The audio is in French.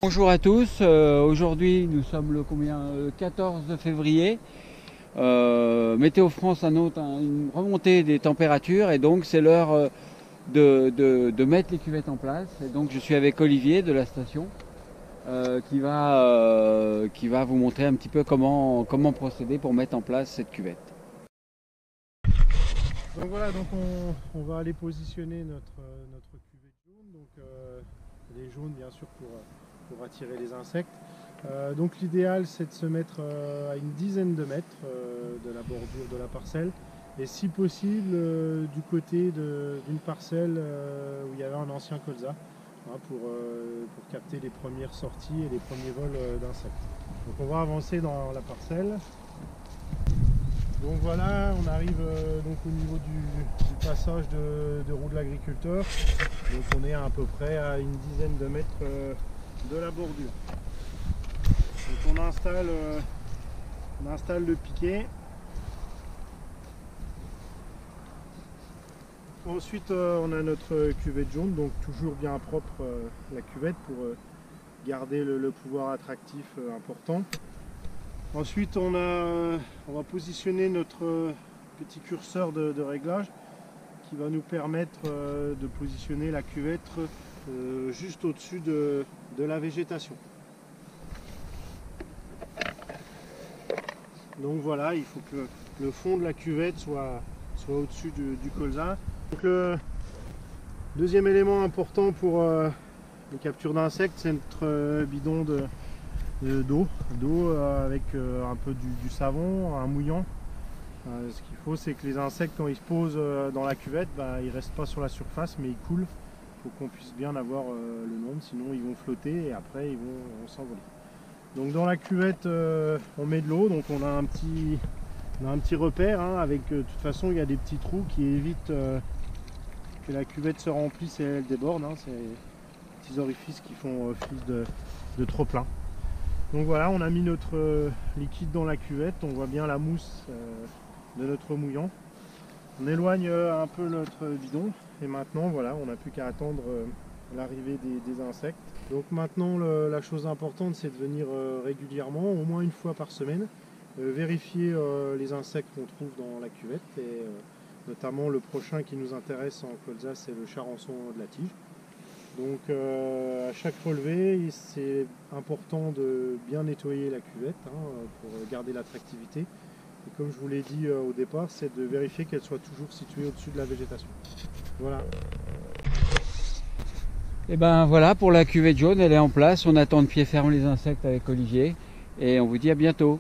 Bonjour à tous, aujourd'hui nous sommes le 14 février. Météo France annonce une remontée des températures et donc c'est l'heure de mettre les cuvettes en place. Et donc je suis avec Olivier de la station qui va vous montrer un petit peu comment procéder pour mettre en place cette cuvette. Donc voilà, on va aller positionner notre cuvette jaune. Elle est jaune bien sûr pour attirer les insectes. Donc l'idéal c'est de se mettre à une dizaine de mètres de la bordure de la parcelle et si possible du côté d'une parcelle où il y avait un ancien colza, hein, pour capter les premières sorties et les premiers vols d'insectes. Donc on va avancer dans la parcelle. Donc voilà, on arrive donc au niveau du passage de roue de l'agriculteur. Donc on est à peu près à une dizaine de mètres de la bordure. Donc on installe le piquet. Ensuite on a notre cuvette jaune, donc toujours bien propre la cuvette pour garder le pouvoir attractif important. Ensuite on va positionner notre petit curseur de réglage qui va nous permettre de positionner la cuvette juste au-dessus de la végétation. Donc voilà, il faut que le fond de la cuvette soit au-dessus du colza. Donc le deuxième élément important pour les captures d'insectes, c'est notre bidon d'eau avec un peu du savon, un mouillant. Ce qu'il faut, c'est que les insectes, quand ils se posent dans la cuvette, ils ne restent pas sur la surface mais ils coulent. Il faut qu'on puisse bien avoir le nombre, sinon ils vont flotter et après ils vont s'envoler. Donc dans la cuvette on met de l'eau, donc on a un petit repère, hein, avec de toute façon il y a des petits trous qui évitent que la cuvette se remplisse et elle déborde, hein, c'est des petits orifices qui font office de trop plein. Donc voilà, on a mis notre liquide dans la cuvette, on voit bien la mousse de notre mouillant. On éloigne un peu notre bidon et maintenant voilà, on n'a plus qu'à attendre l'arrivée des insectes. Donc maintenant la chose importante, c'est de venir régulièrement, au moins une fois par semaine, vérifier les insectes qu'on trouve dans la cuvette et notamment le prochain qui nous intéresse en colza, c'est le charançon de la tige. Donc à chaque relevé, c'est important de bien nettoyer la cuvette, hein, pour garder l'attractivité. Et comme je vous l'ai dit au départ, c'est de vérifier qu'elle soit toujours située au-dessus de la végétation. Voilà. Et ben voilà, pour la cuvette jaune, elle est en place. On attend de pied ferme les insectes avec Olivier et on vous dit à bientôt.